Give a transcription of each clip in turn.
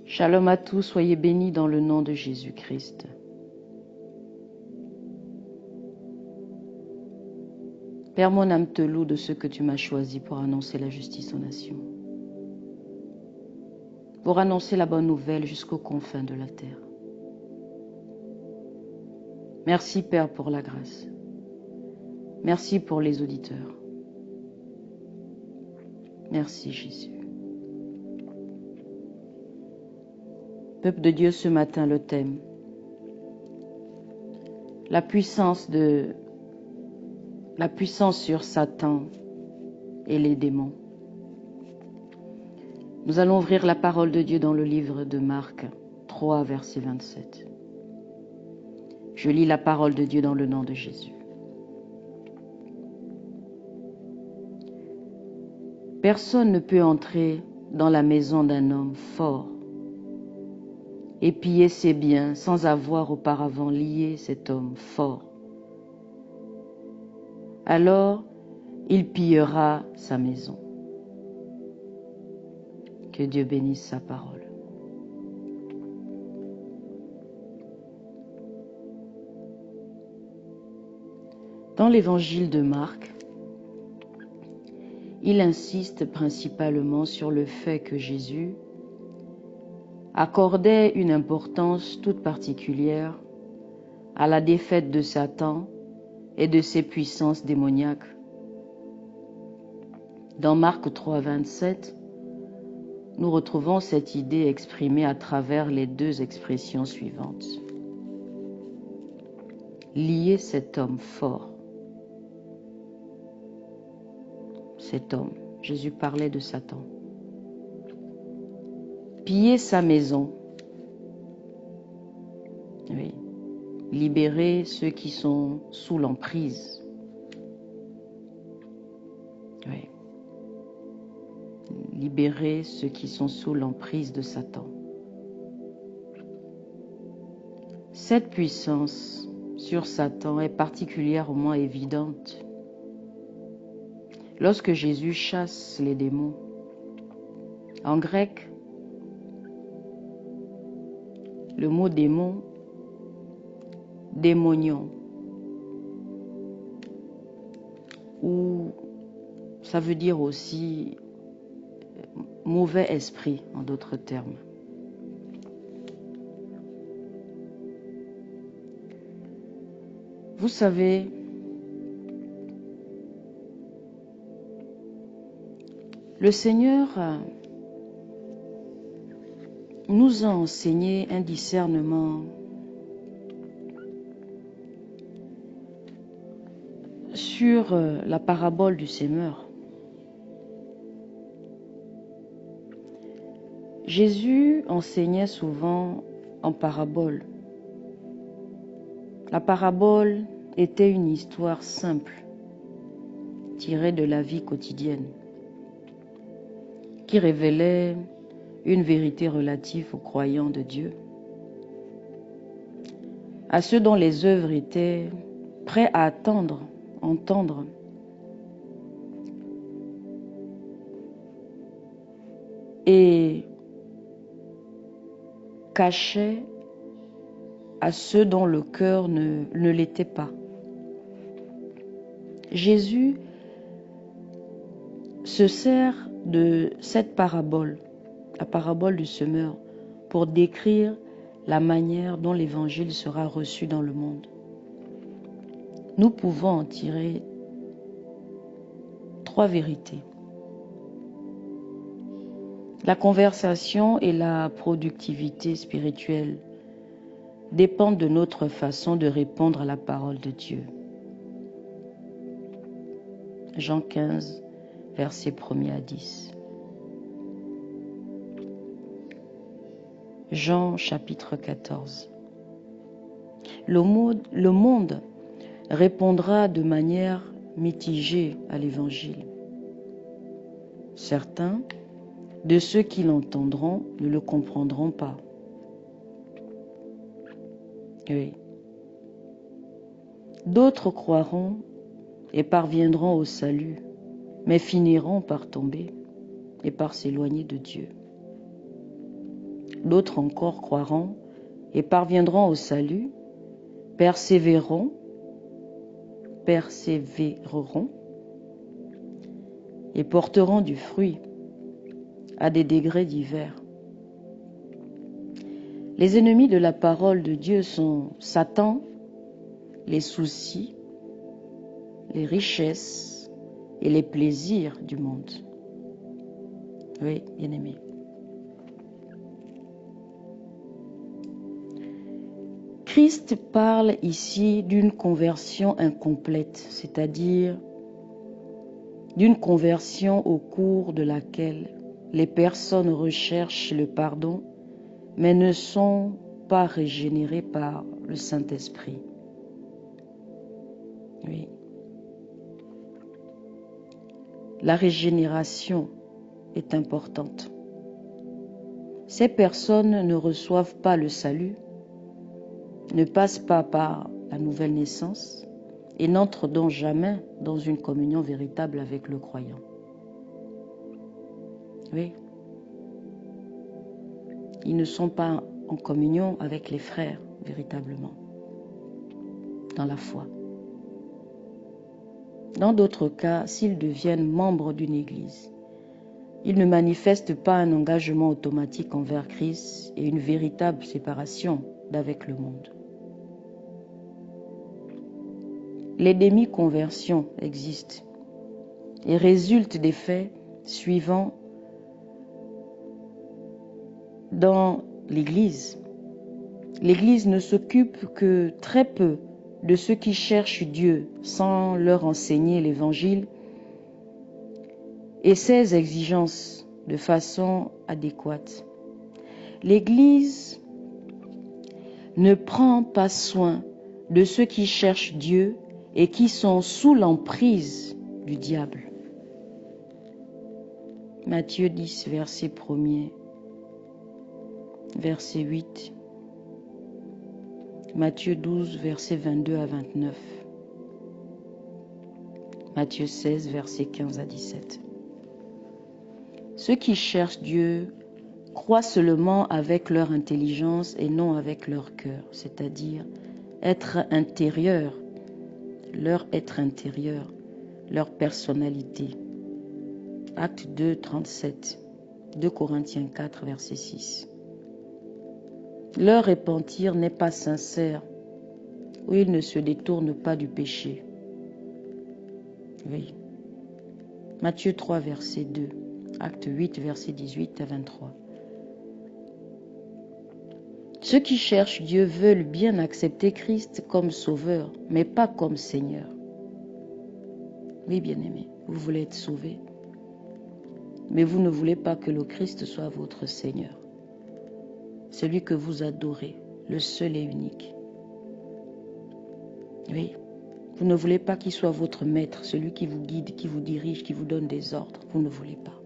Shalom à tous, soyez bénis dans le nom de Jésus-Christ. Père, mon âme te loue de ce que tu m'as choisi pour annoncer la justice aux nations, pour annoncer la bonne nouvelle jusqu'aux confins de la terre. Merci Père pour la grâce. Merci pour les auditeurs. Merci Jésus. Peuple de Dieu, ce matin, le thème, la puissance sur Satan et les démons. Nous allons ouvrir la parole de Dieu dans le livre de Marc 3, verset 27. Je lis la parole de Dieu dans le nom de Jésus. Personne ne peut entrer dans la maison d'un homme fort et piller ses biens sans avoir auparavant lié cet homme fort. Alors, il pillera sa maison. Que Dieu bénisse sa parole. Dans l'évangile de Marc, il insiste principalement sur le fait que Jésus accordait une importance toute particulière à la défaite de Satan et de ses puissances démoniaques. Dans Marc 3, 27, nous retrouvons cette idée exprimée à travers les deux expressions suivantes. Lier cet homme fort. Cet homme, Jésus parlait de Satan. Piller sa maison. Oui. Libérer ceux qui sont sous l'emprise. Oui. Libérer ceux qui sont sous l'emprise de Satan. Cette puissance sur Satan est particulièrement évidente lorsque Jésus chasse les démons. En grec, le mot démon, démonion, ou ça veut dire aussi mauvais esprit, en d'autres termes. Vous savez, le Seigneur nous a enseigné un discernement sur la parabole du semeur. Jésus enseignait souvent en parabole. La parabole était une histoire simple, tirée de la vie quotidienne, qui révélait une vérité relative aux croyants de Dieu, à ceux dont les œuvres étaient prêts à entendre, et cachaient à ceux dont le cœur ne l'était pas. Jésus se sert de cette parabole, la parabole du semeur, pour décrire la manière dont l'évangile sera reçu dans le monde. Nous pouvons en tirer 3 vérités. La conversation et la productivité spirituelle dépendent de notre façon de répondre à la parole de Dieu. Jean 15, versets 1er à 10. Jean chapitre 14. Le monde répondra de manière mitigée à l'évangile. Certains de ceux qui l'entendront ne le comprendront pas. Oui. D'autres croiront et parviendront au salut, mais finiront par tomber et par s'éloigner de Dieu. D'autres encore croiront et parviendront au salut, persévéreront et porteront du fruit à des degrés divers. Les ennemis de la parole de Dieu sont Satan, les soucis, les richesses et les plaisirs du monde. Oui, bien-aimés. Christ parle ici d'une conversion incomplète, c'est-à-dire d'une conversion au cours de laquelle les personnes recherchent le pardon, mais ne sont pas régénérées par le Saint-Esprit. Oui. La régénération est importante. Ces personnes ne reçoivent pas le salut, ne passent pas par la nouvelle naissance et n'entrent donc jamais dans une communion véritable avec le croyant. Oui. Ils ne sont pas en communion avec les frères véritablement, dans la foi. Dans d'autres cas, s'ils deviennent membres d'une église, ils ne manifestent pas un engagement automatique envers Christ et une véritable séparation d'avec le monde. Les demi-conversions existent et résultent des faits suivants dans l'Église. L'Église ne s'occupe que très peu de ceux qui cherchent Dieu sans leur enseigner l'Évangile et ses exigences de façon adéquate. L'Église ne prend pas soin de ceux qui cherchent Dieu et qui sont sous l'emprise du diable. Matthieu 10, verset 1er, verset 8. Matthieu 12, verset 22 à 29. Matthieu 16, verset 15 à 17. Ceux qui cherchent Dieu croient seulement avec leur intelligence et non avec leur cœur, c'est-à-dire être intérieur, leur être intérieur, leur personnalité. Acte 2, 37, 2 Corinthiens 4, verset 6. Leur repentir n'est pas sincère, ou ils ne se détournent pas du péché. Oui. Matthieu 3, verset 2. Acte 8, verset 18 à 23. Ceux qui cherchent Dieu veulent bien accepter Christ comme sauveur, mais pas comme Seigneur. Oui, bien-aimés, vous voulez être sauvés, mais vous ne voulez pas que le Christ soit votre Seigneur. Celui que vous adorez, le seul et unique. Oui, vous ne voulez pas qu'il soit votre maître, celui qui vous guide, qui vous dirige, qui vous donne des ordres. Vous ne voulez pas.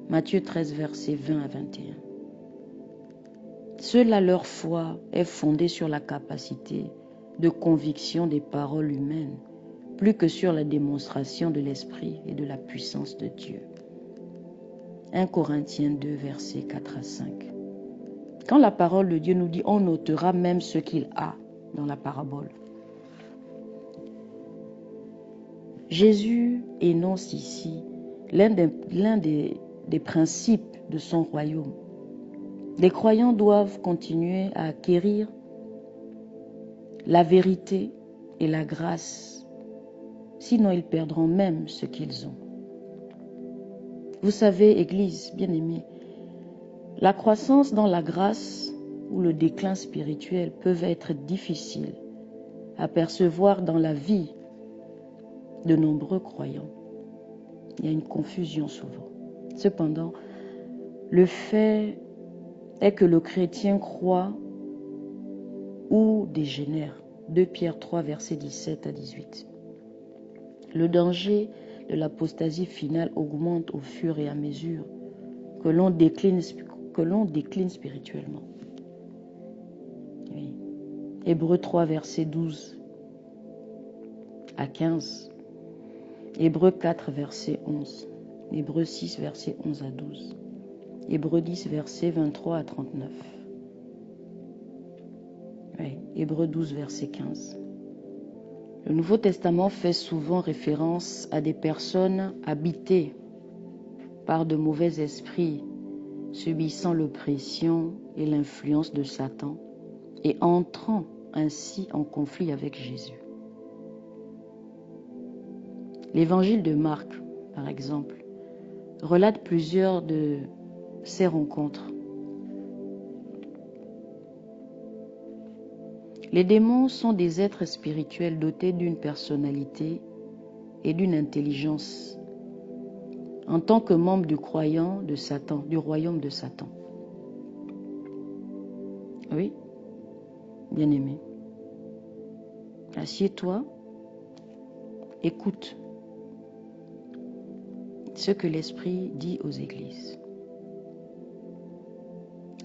Matthieu 13, versets 20 à 21. Ceux-là, leur foi est fondée sur la capacité de conviction des paroles humaines, plus que sur la démonstration de l'Esprit et de la puissance de Dieu. 1 Corinthiens 2, versets 4 à 5. Quand la parole de Dieu nous dit, on notera même ce qu'il a dans la parabole. Jésus énonce ici l'un des principes de son royaume. Les croyants doivent continuer à acquérir la vérité et la grâce, sinon ils perdront même ce qu'ils ont. Vous savez, Église bien-aimée, la croissance dans la grâce ou le déclin spirituel peuvent être difficiles à percevoir dans la vie de nombreux croyants. Il y a une confusion souvent. Cependant, le fait est que le chrétien croit ou dégénère. 2 Pierre 3, versets 17 à 18. Le danger de l'apostasie finale augmente au fur et à mesure que l'on décline spirituellement. Oui. Hébreux 3, verset 12 à 15. Hébreux 4, verset 11. Hébreux 6, verset 11 à 12. Hébreux 10, versets 23 à 39. Oui, Hébreux 12, verset 15. Le Nouveau Testament fait souvent référence à des personnes habitées par de mauvais esprits, subissant l'oppression et l'influence de Satan et entrant ainsi en conflit avec Jésus. L'évangile de Marc, par exemple, relate plusieurs de ces rencontres. Les démons sont des êtres spirituels dotés d'une personnalité et d'une intelligence en tant que membres du croyant de Satan, du royaume de Satan. Oui, bien-aimé. Assieds-toi, écoute ce que l'Esprit dit aux églises.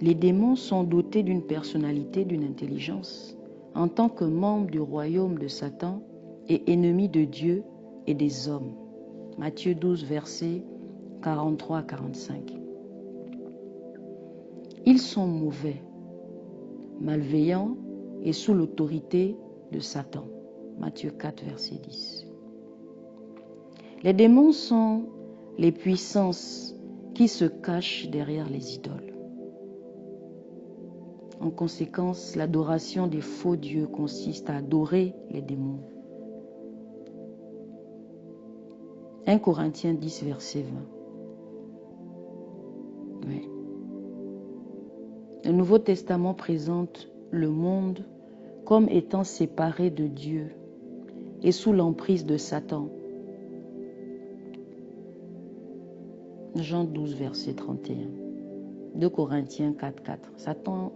Les démons sont dotés d'une personnalité, d'une intelligence en tant que membres du royaume de Satan et ennemis de Dieu et des hommes. Matthieu 12, versets 43 à 45. Ils sont mauvais, malveillants et sous l'autorité de Satan. Matthieu 4, verset 10. Les démons sont les puissances qui se cachent derrière les idoles. En conséquence, l'adoration des faux dieux consiste à adorer les démons. 1 Corinthiens 10, verset 20. Oui. Le Nouveau Testament présente le monde comme étant séparé de Dieu et sous l'emprise de Satan. Jean 12, verset 31. 2 Corinthiens 4, 4. Satan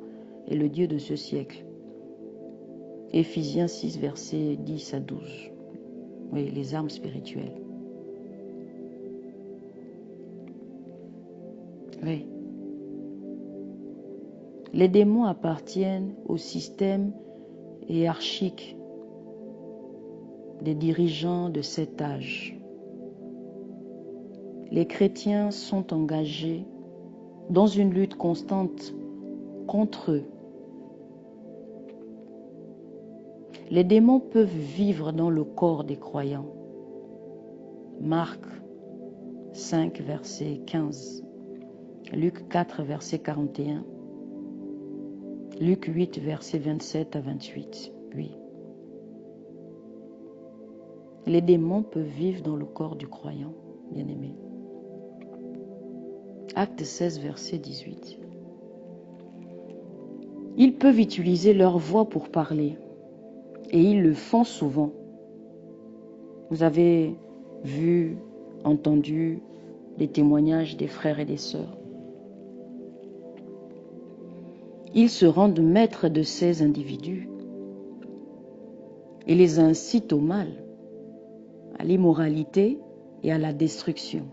est le Dieu de ce siècle. Éphésiens 6, versets 10 à 12. Oui, les armes spirituelles. Oui. Les démons appartiennent au système hiérarchique des dirigeants de cet âge. Les chrétiens sont engagés dans une lutte constante contre eux. Les démons peuvent vivre dans le corps des croyants. Marc 5, verset 15. Luc 4, verset 41. Luc 8, verset 27 à 28. Oui. Les démons peuvent vivre dans le corps du croyant, bien-aimé. Acte 16, verset 18. Ils peuvent utiliser leur voix pour parler, et ils le font souvent. Vous avez vu, entendu les témoignages des frères et des sœurs. Ils se rendent maîtres de ces individus et les incitent au mal, à l'immoralité et à la destruction.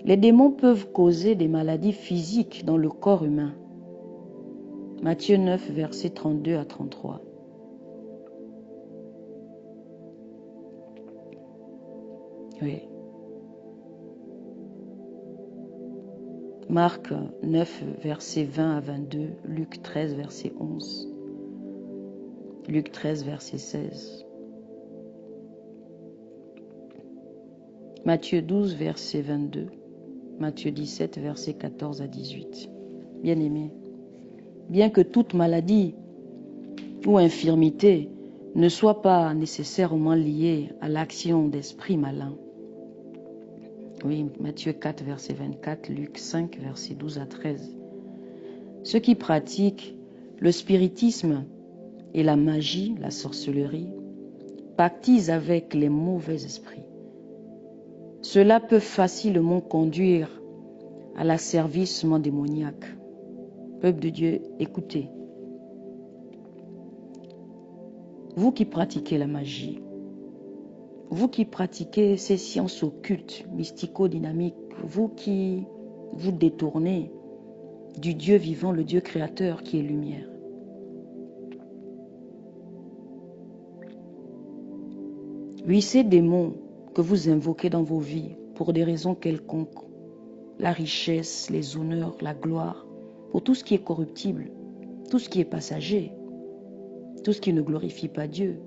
Les démons peuvent causer des maladies physiques dans le corps humain. Matthieu 9, versets 32 à 33. Oui. Marc 9, versets 20 à 22. Luc 13, verset 11. Luc 13, verset 16. Matthieu 12, verset 22. Matthieu 17, verset 14 à 18. Bien-aimés, bien que toute maladie ou infirmité ne soit pas nécessairement liée à l'action d'esprits malins. Oui, Matthieu 4, verset 24, Luc 5, verset 12 à 13. Ceux qui pratiquent le spiritisme et la magie, la sorcellerie, pactisent avec les mauvais esprits. Cela peut facilement conduire à l'asservissement démoniaque. Peuple de Dieu, écoutez. Vous qui pratiquez la magie, vous qui pratiquez ces sciences occultes, mystico-dynamiques, vous qui vous détournez du Dieu vivant, le Dieu créateur qui est lumière. Oui, ces démons que vous invoquez dans vos vies pour des raisons quelconques, la richesse, les honneurs, la gloire, pour tout ce qui est corruptible, tout ce qui est passager, tout ce qui ne glorifie pas Dieu,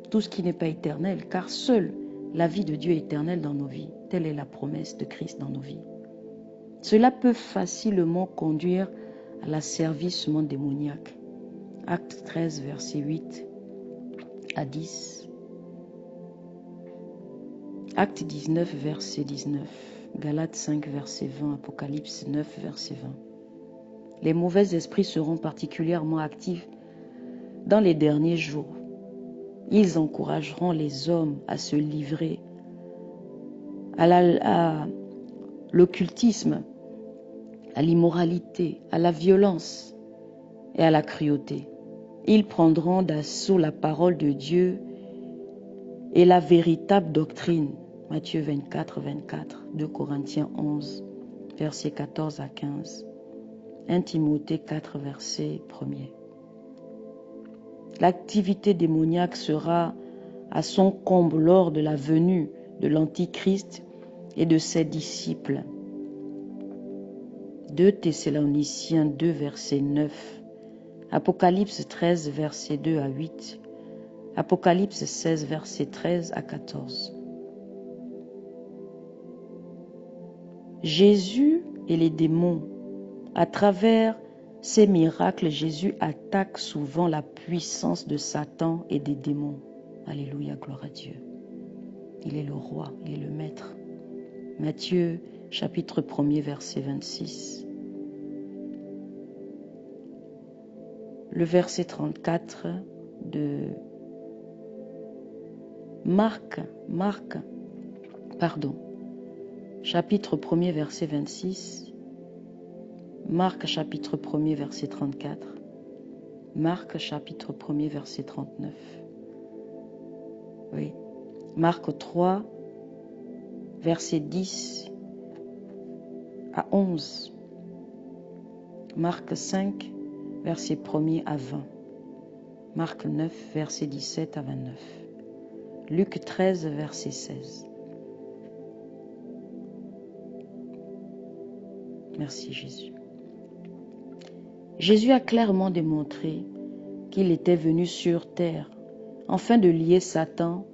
tout ce qui n'est pas éternel, car seule la vie de Dieu est éternelle dans nos vies. Telle est la promesse de Christ dans nos vies. Cela peut facilement conduire à l'asservissement démoniaque. Acte 13, verset 8 à 10. Acte 19, verset 19. Galates 5, verset 20. Apocalypse 9, verset 20. Les mauvais esprits seront particulièrement actifs dans les derniers jours. Ils encourageront les hommes à se livrer à l'occultisme, à l'immoralité, à la violence et à la cruauté. Ils prendront d'assaut la parole de Dieu et la véritable doctrine. Matthieu 24, 24, 2 Corinthiens 11, versets 14 à 15, 1 Timothée 4, verset 1er. L'activité démoniaque sera à son comble lors de la venue de l'Antichrist et de ses disciples. 2 Thessaloniciens 2, verset 9, Apocalypse 13, verset 2 à 8, Apocalypse 16, verset 13 à 14. Jésus et les démons, à travers ces miracles, Jésus attaque souvent la puissance de Satan et des démons. Alléluia, gloire à Dieu. Il est le roi, il est le maître. Matthieu, chapitre 1er, verset 26. Le verset 34 de Marc, chapitre 1er, verset 26. Marc, chapitre 1er, verset 34. Marc, chapitre 1er, verset 39. Oui. Marc 3, verset 10 à 11. Marc 5, verset 1er à 20. Marc 9, verset 17 à 29. Luc 13, verset 16. Merci Jésus. Jésus a clairement démontré qu'il était venu sur terre afin de lier Satan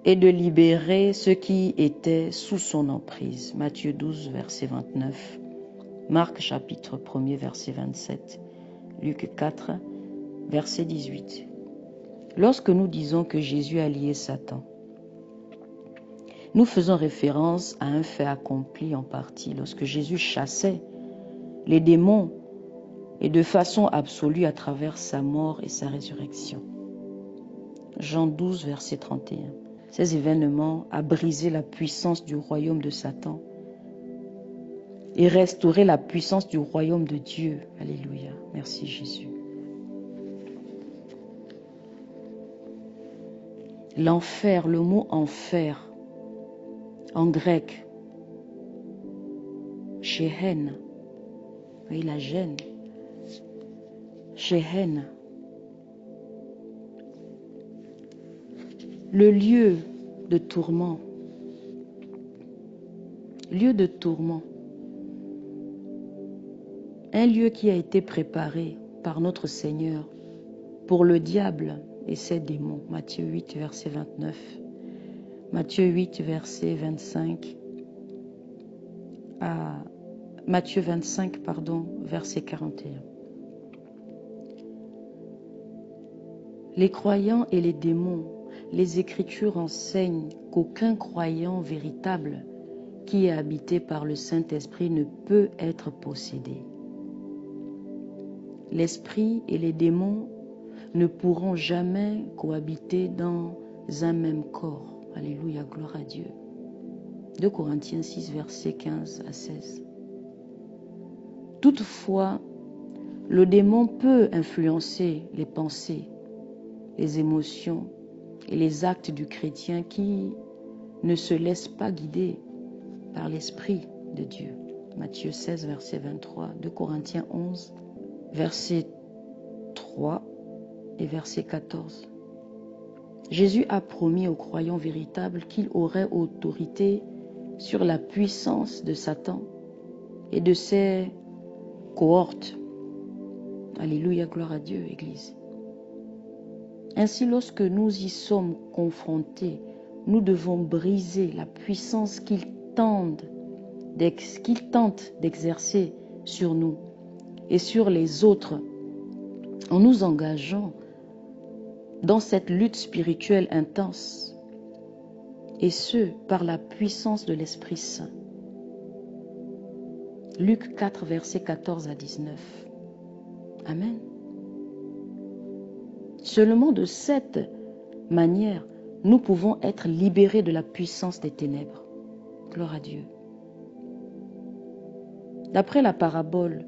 et de libérer ceux qui étaient sous son emprise. Matthieu 12, verset 29. Marc chapitre 1er, verset 27. Luc 4, verset 18. Lorsque nous disons que Jésus a lié Satan, nous faisons référence à un fait accompli en partie lorsque Jésus chassait les démons et de façon absolue à travers sa mort et sa résurrection. Jean 12, verset 31. Ces événements ont brisé la puissance du royaume de Satan et restauré la puissance du royaume de Dieu. Alléluia. Merci Jésus. L'enfer, le mot enfer, en grec, Shehen, oui, la gêne, Shehen, le lieu de tourment, un lieu qui a été préparé par notre Seigneur pour le diable et ses démons. Matthieu 8, verset 29, Matthieu 8, verset 25, Matthieu 25, verset 41. Les croyants et les démons, les Écritures enseignent qu'aucun croyant véritable qui est habité par le Saint-Esprit ne peut être possédé. L'Esprit et les démons ne pourront jamais cohabiter dans un même corps. Alléluia, gloire à Dieu. 2 Corinthiens 6, versets 15 à 16. Toutefois, le démon peut influencer les pensées, les émotions et les actes du chrétien qui ne se laisse pas guider par l'Esprit de Dieu. Matthieu 16, verset 23, 2 Corinthiens 11, verset 3 et verset 14. Jésus a promis aux croyants véritables qu'il aurait autorité sur la puissance de Satan et de ses cohortes. Alléluia, gloire à Dieu, Église. Ainsi, lorsque nous y sommes confrontés, nous devons briser la puissance qu'ils tentent d'exercer sur nous et sur les autres en nous engageant dans cette lutte spirituelle intense, et ce, par la puissance de l'Esprit Saint. Luc 4, versets 14 à 19. Amen. Seulement de cette manière, nous pouvons être libérés de la puissance des ténèbres. Gloire à Dieu. D'après la parabole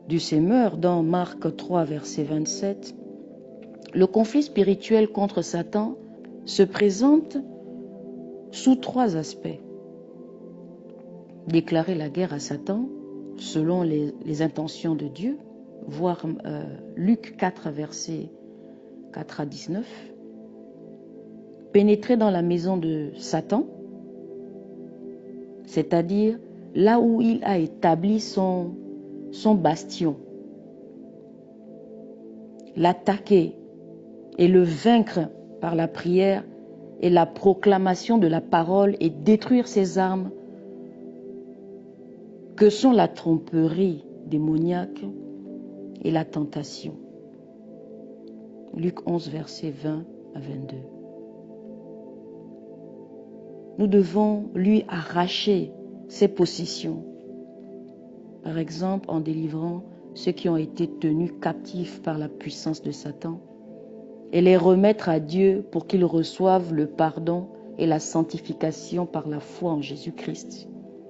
du semeur dans Marc 3, verset 27, le conflit spirituel contre Satan se présente sous 3 aspects. Déclarer la guerre à Satan selon les intentions de Dieu, voir Luc 4, versets 4 à 19. Pénétrer dans la maison de Satan, c'est-à-dire là où il a établi son bastion. L'attaquer et le vaincre par la prière et la proclamation de la parole et détruire ses armes que sont la tromperie démoniaque et la tentation. Luc 11, versets 20 à 22. Nous devons lui arracher ses possessions, par exemple en délivrant ceux qui ont été tenus captifs par la puissance de Satan et les remettre à Dieu pour qu'ils reçoivent le pardon et la sanctification par la foi en Jésus-Christ.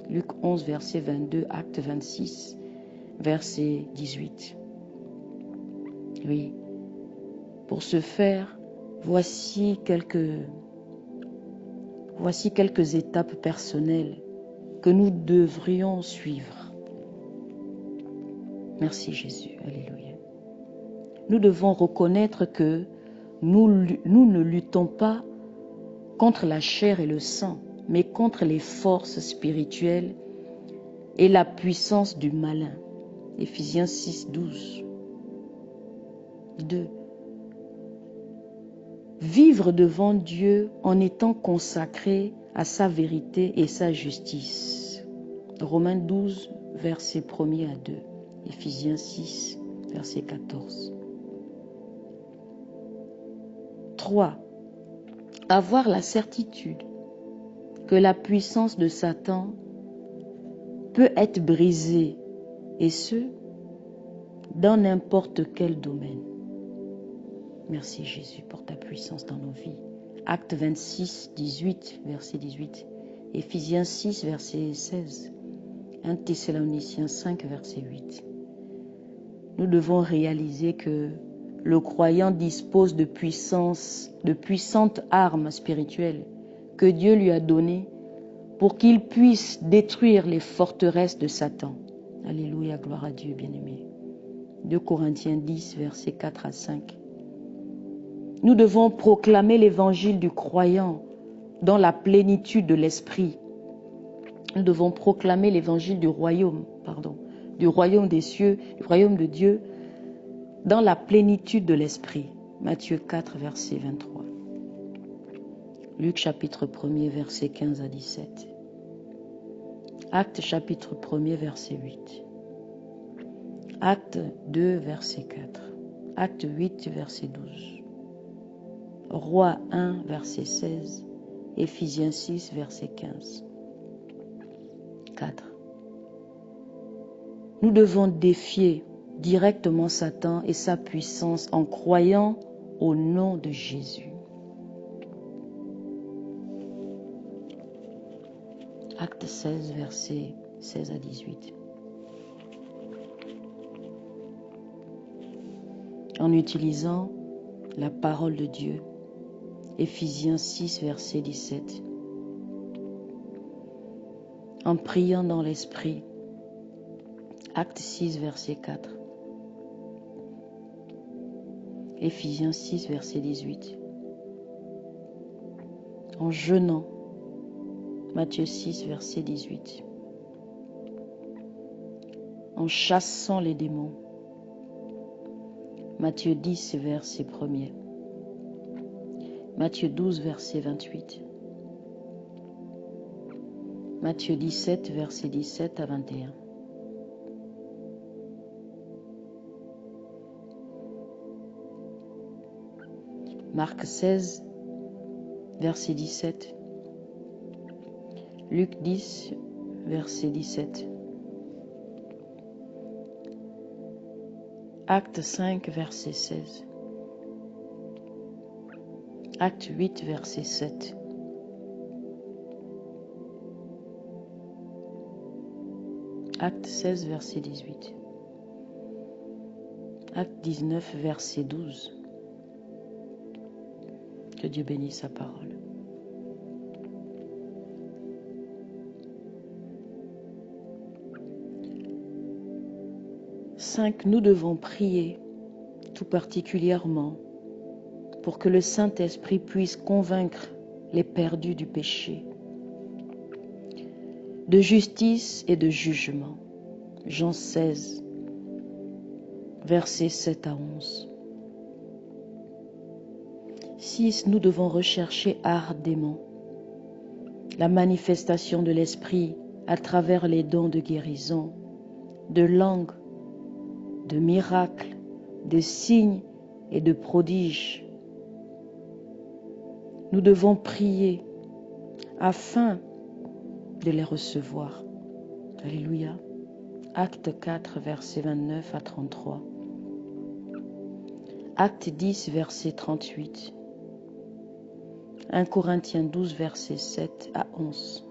Luc 11, verset 22, Acte 26, verset 18. Oui, pour ce faire, voici quelques étapes personnelles que nous devrions suivre. Merci Jésus, alléluia. Nous devons reconnaître que nous ne luttons pas contre la chair et le sang, mais contre les forces spirituelles et la puissance du malin. Éphésiens 6, 12. 2. Vivre devant Dieu en étant consacré à sa vérité et sa justice. Romains 12, versets 1er à 2. Éphésiens 6, verset 14. 3. Avoir la certitude que la puissance de Satan peut être brisée, et ce, dans n'importe quel domaine. Merci Jésus pour ta puissance dans nos vies. Acte 26, 18, verset 18. Éphésiens 6, verset 16. 1 Thessaloniciens 5, verset 8. Nous devons réaliser que le croyant dispose de puissantes armes spirituelles que Dieu lui a données pour qu'il puisse détruire les forteresses de Satan. Alléluia, gloire à Dieu, bien-aimé. 2 Corinthiens 10, versets 4 à 5. Nous devons proclamer l'évangile du croyant dans la plénitude de l'esprit. Nous devons proclamer l'évangile du royaume des cieux, du royaume de Dieu, dans la plénitude de l'esprit. Matthieu 4, verset 23. Luc chapitre 1er, verset 15 à 17. Acte chapitre 1er, verset 8. Acte 2, verset 4. Acte 8, verset 12. Rois 1, verset 16. Éphésiens 6, verset 15. 4. Nous devons défier directement Satan et sa puissance en croyant au nom de Jésus. Acte 16, versets 16 à 18. En utilisant la parole de Dieu, Éphésiens 6, verset 17. En priant dans l'Esprit, Acte 6, verset 4. Éphésiens 6, verset 18. En jeûnant Matthieu 6, verset 18. En chassant les démons. Matthieu 10, verset 1er. Matthieu 12, verset 28. Matthieu 17, verset 17 à 21. Marc 16, verset 17. Luc 10, verset 17. Acte 5, verset 16. Acte 8, verset 7. Acte 16, verset 18. Acte 19, verset 12. Que Dieu bénisse sa parole. Cinq, nous devons prier tout particulièrement pour que le Saint-Esprit puisse convaincre les perdus du péché, de justice et de jugement. Jean 16, versets 7 à 11. 6. Nous devons rechercher ardemment la manifestation de l'Esprit à travers les dons de guérison, de langue, de miracles, de signes et de prodiges. Nous devons prier afin de les recevoir. Alléluia. Acte 4, verset 29 à 33. Acte 10, verset 38. 1 Corinthiens 12, verset 7 à 11.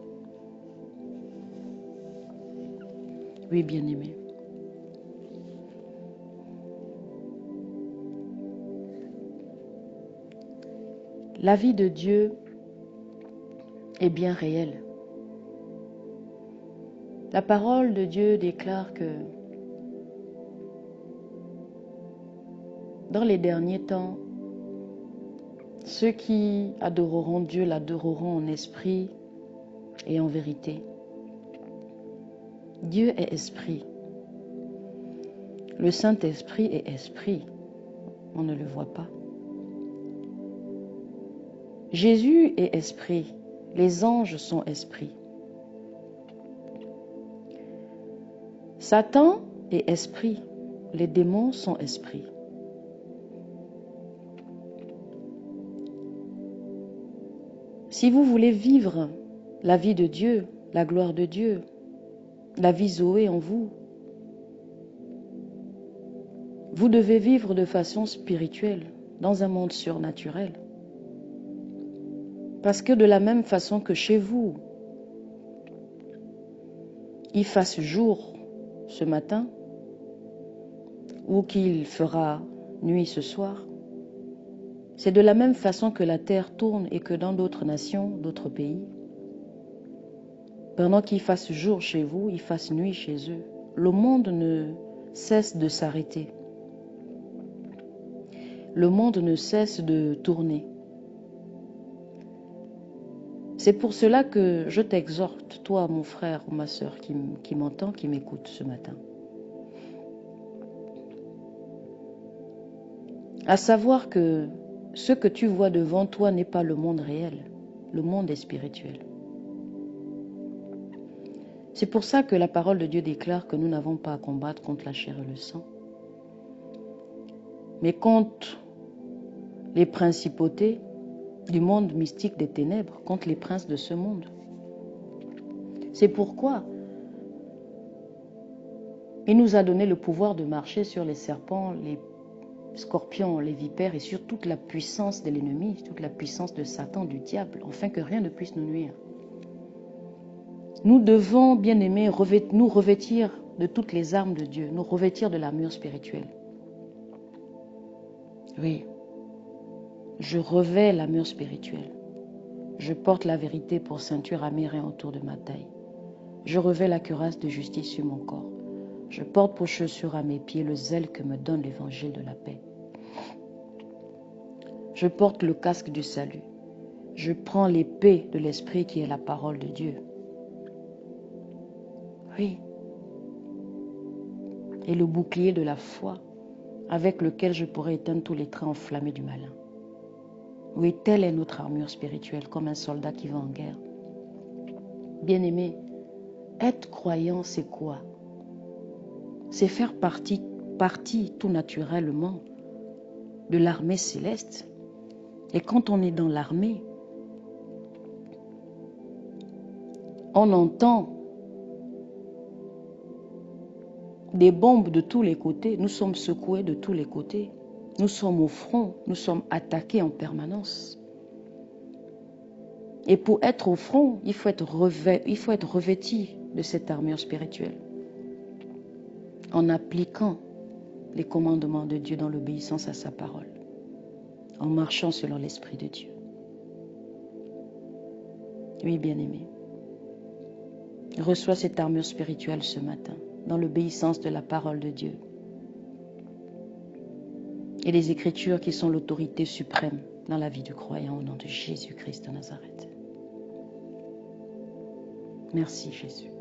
Oui, bien-aimés. La vie de Dieu est bien réelle. La parole de Dieu déclare que dans les derniers temps, ceux qui adoreront Dieu l'adoreront en esprit et en vérité. Dieu est esprit. Le Saint-Esprit est esprit. On ne le voit pas. Jésus est esprit. Les anges sont esprits. Satan est esprit. Les démons sont esprits. Si vous voulez vivre la vie de Dieu, la gloire de Dieu, la vie Zoé en vous, vous devez vivre de façon spirituelle, dans un monde surnaturel. Parce que de la même façon que chez vous, il fasse jour ce matin, ou qu'il fera nuit ce soir, c'est de la même façon que la terre tourne et que dans d'autres nations, d'autres pays, pendant qu'il fasse jour chez vous, il fasse nuit chez eux. Le monde ne cesse de s'arrêter. Le monde ne cesse de tourner. C'est pour cela que je t'exhorte, toi, mon frère ou ma sœur qui m'entend, qui m'écoute ce matin, à savoir que ce que tu vois devant toi n'est pas le monde réel, le monde est spirituel. C'est pour ça que la parole de Dieu déclare que nous n'avons pas à combattre contre la chair et le sang, mais contre les principautés du monde mystique des ténèbres, contre les princes de ce monde. C'est pourquoi il nous a donné le pouvoir de marcher sur les serpents, les scorpions, les vipères et sur toute la puissance de l'ennemi, toute la puissance de Satan, du diable, afin que rien ne puisse nous nuire. Nous devons, bien-aimés, nous revêtir de toutes les armes de Dieu, nous revêtir de l'armure spirituelle. Oui, je revais l'armure spirituelle. Je porte la vérité pour ceinture amérinée autour de ma taille. Je revais la cuirasse de justice sur mon corps. Je porte pour chaussure à mes pieds le zèle que me donne l'évangile de la paix. Je porte le casque du salut. je prends l'épée de l'Esprit qui est la parole de Dieu. Oui. Et le bouclier de la foi avec lequel je pourrai éteindre tous les traits enflammés du malin. Oui, telle est notre armure spirituelle, comme un soldat qui va en guerre. Bien-aimé, être croyant, c'est quoi? C'est faire partie tout naturellement de l'armée céleste. Et quand on est dans l'armée, on entend des bombes de tous les côtés. Nous sommes secoués de tous les côtés. Nous sommes au front. Nous sommes attaqués en permanence. Et pour être au front, il faut être revêtu de cette armure spirituelle. En appliquant les commandements de Dieu dans l'obéissance à sa parole. En marchant selon l'Esprit de Dieu. Oui, bien-aimé. Reçois cette armure spirituelle ce matin, dans l'obéissance de la parole de Dieu. Et les Écritures qui sont l'autorité suprême dans la vie du croyant au nom de Jésus-Christ de Nazareth. Merci Jésus.